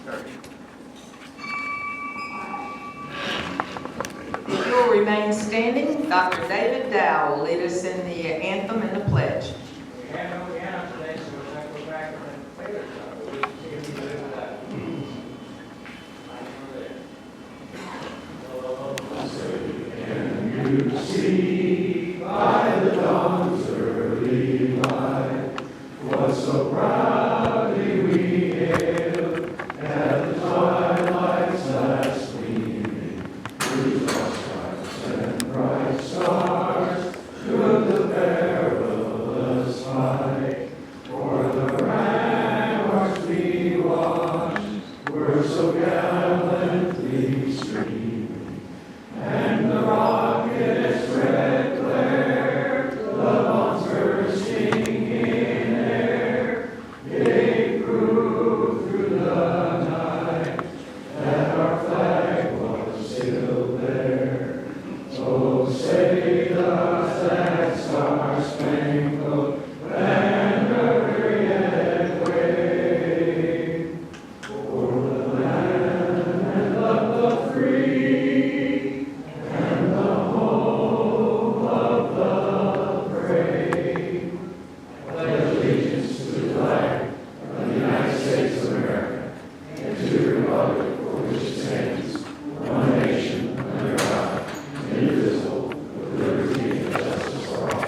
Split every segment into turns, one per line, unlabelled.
6:30.
If you will remain standing, Dr. David Dow will lead us in the anthem and the pledge.
We have no piano today, so we'll have to go back and play it. We'll see if we can do that.
Can you see by the dawn's early light what so proudly we hailed at the twilight's last gleaming, whose lost stripes and bright stars stood the perilous fight? For the ramparts we watched were so gallantly streaming, and the rocket's red glare, the bombs bursting in air, gave proof through the night that our flag was still there. So say does that star-spangled banner yet wave o'er the land of the free and the home of the brave. Pledge allegiance to the flag of the United States of America and to the republic for which it stands, one nation, under God, indivisible, with liberty and justice for all.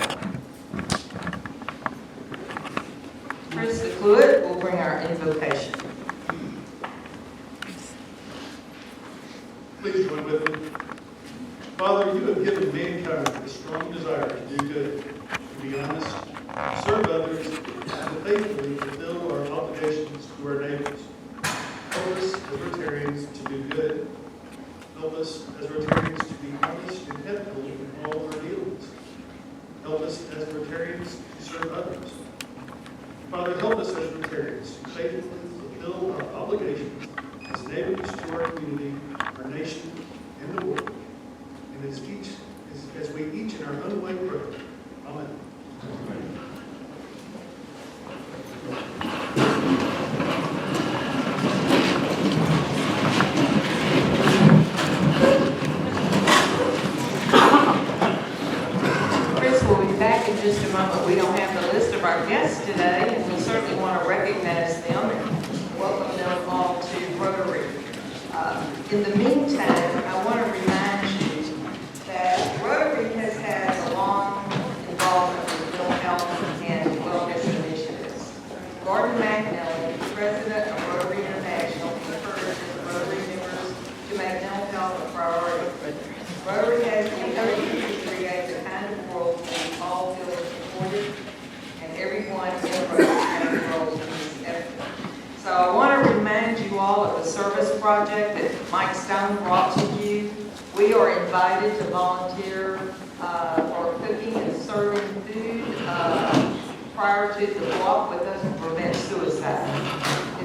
Chris DeCluitt will bring our invocation.
Please join with me. Father, you have given mankind a strong desire to do good, to be honest, to serve others, and to faithfully fulfill our obligations to our neighbors. Help us as Rotarians to do good. Help us as Rotarians to be honest and ethical in all our dealings. Help us as Rotarians to serve others. Father, help us as Rotarians to faithfully fulfill our obligations as neighbors to our community, our nation, and the world. And as we each in our own way pray. Amen.
Chris will be back in just a moment. We don't have the list of our guests today, and we certainly want to recognize them and welcome them all to Rotary. In the meantime, I want to remind you that Rotary has had a long involvement with mental health and wellness initiatives. Gordon McNally, president of Rotary International, encourages Rotary members to make mental health a priority. Rotary has the ability to create the kind of world where we all feel supported and everyone in Rotary has a role in this effort. So I want to remind you all of the service project that Mike Stone brought to you. We are invited to volunteer for cooking and serving food prior to the walk with us to prevent suicide.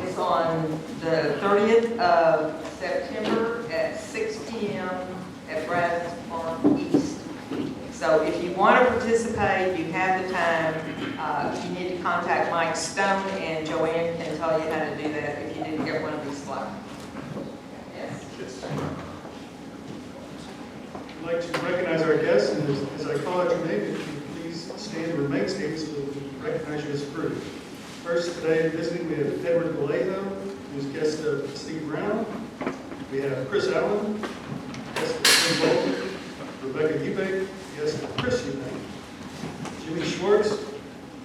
It's on the 30th of September at 6 p.m. at Brad's Farm East. So if you want to participate, you have the time. You need to contact Mike Stone, and Joanne can tell you how to do that if you didn't get one of these flyers. Yes?
I'd like to recognize our guests, and as I call out your name, if you please stand and remain standing so that we recognize you as approved. First, today visiting, we have Edward Vallejo, who's guest of Steve Brown. We have Chris Allen, guest of Tim Bolton. Rebecca Eubank, guest of Chris Eubank. Jimmy Schwartz,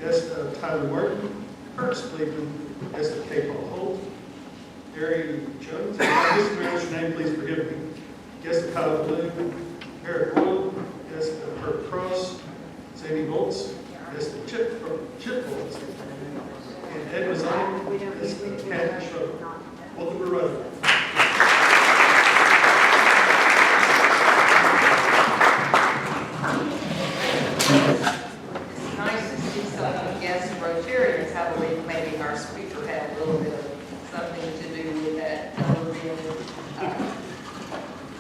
guest of Tyler Martin. Kirk Cleveland, guest of K. Paul Holt. Harry Jones, if I mispronounce your name, please forgive me. Guest of Kyle Bloom. Eric Wood, guest of Herb Cross. Sandy Bolts, guest of Chip Bolts. And Ed Mazzani, guest of Kathy Schroeder. Welcome to Rotary.
It's nice to see some guest Rotarians. I believe maybe our speaker had a little bit of something to do with that.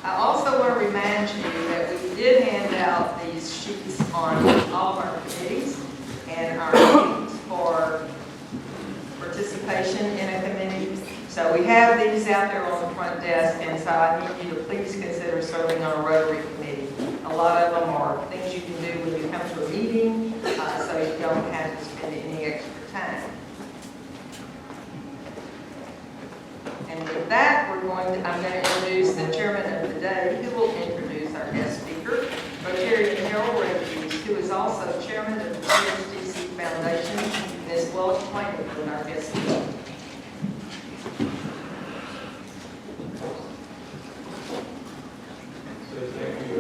I also want to remind you that we did hand out these sheets on all of our committees and our meetings for participation in a committee. So we have these out there on the front desk, and so I need you to please consider serving on a Rotary committee. A lot of them are things you can do when you come to a meeting, so you don't have to spend any extra time. And with that, I'm going to introduce the chairman of the day, who will introduce our guest speaker, Rotarian Harold Reeser, who is also chairman of the PSTC Foundation, and is well acquainted with our guest speaker.
Thank you.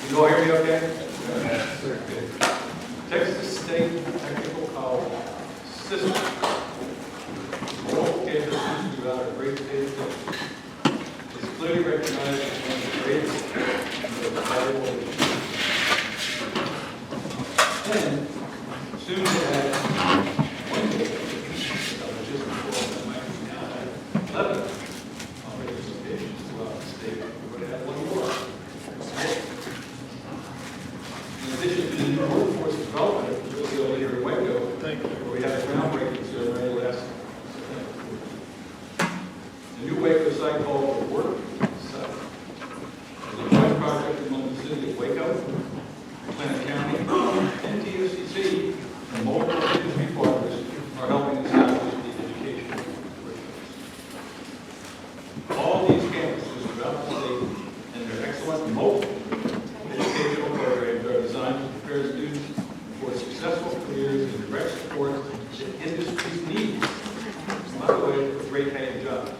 You all hear me okay? Yes, sir. Texas State Technical College system. All campuses throughout our great state of Texas. It's clearly recognized as one of the greatest and most valuable issues. And soon to add one day, just before that might be now at 11 operating locations throughout the state. We're going to have one more. In addition to the new workforce development facility here in Waco, where we had a groundbreaking ceremony last September. The new Waco site called the Work Site is a joint project among the city of Waco, Platte County, and TSCC, and multiple industry partners are helping establish the education curriculums. All these campuses throughout the state and their excellent multiple educational programs are designed to prepare students for successful careers and direct support that industry needs. By the way, for great paying jobs.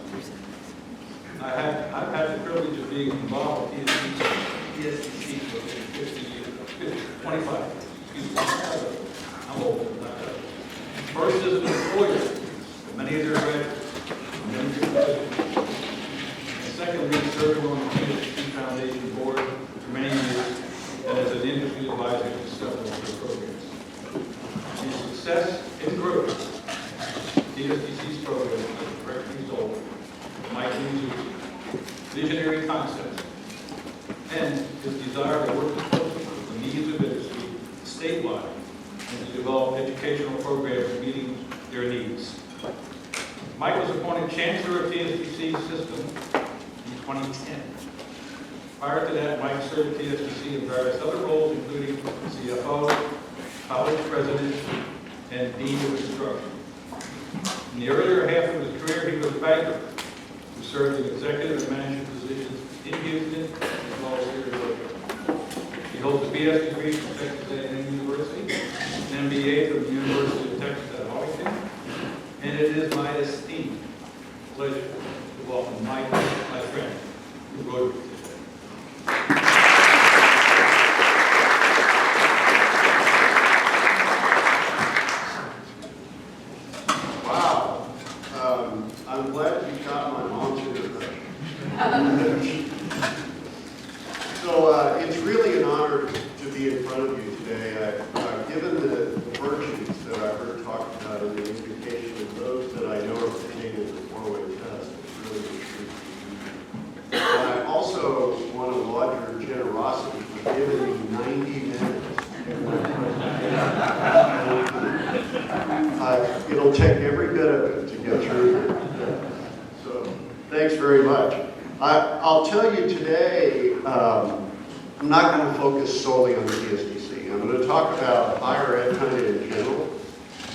I've had the privilege of being involved with TSCC for 25. Excuse me. I'm old. First as an employer, many of their graduates, and secondly, serving on the TSCC Foundation board for many years, and as an industry advisor to several of their programs. The success and growth of TSCC's program is a direct result of Mike Reeser's visionary concepts and his desire to work closely with the needs of industry statewide and to develop educational programs meeting their needs. Mike was appointed Chancellor of TSCC system in 2010. Prior to that, Mike served TSCC in various other roles, including CFO, college president, and dean of instruction. In the earlier half of his career, he was a banker who served in executive and management positions in Houston as well as here in Waco. He holds a BS degree from Texas A&M University, an MBA from the University of Texas at Arlington, and it is my esteemed pleasure to welcome Mike, my friend, who wrote today.
Wow. I'm glad you got my mom's introduction. So it's really an honor to be in front of you today. Given the virtues that I've heard talked about in the invitation of those that I know are pertaining to the four-way test, it's really a treat. And I also want to laud your generosity for giving me 90 minutes. It'll take every bit of it to get through here. So thanks very much. I'll tell you today, I'm not going to focus solely on the PSTC. I'm going to talk about higher ed kind of in general.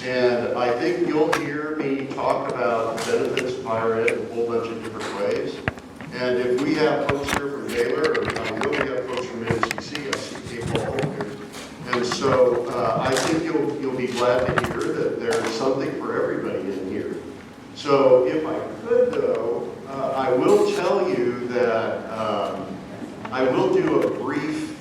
And I think you'll hear me talk about the benefits of higher ed in a whole bunch of different ways. And if we have folks here from Baylor, or I know we have folks from NCC, I see people all here. And so I think you'll be glad to hear that there's something for everybody in here. So if I could, though, I will tell you that I will do a brief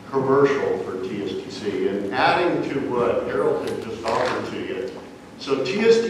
commercial for TSTC, and adding to what Harold had just offered to you. So TSTC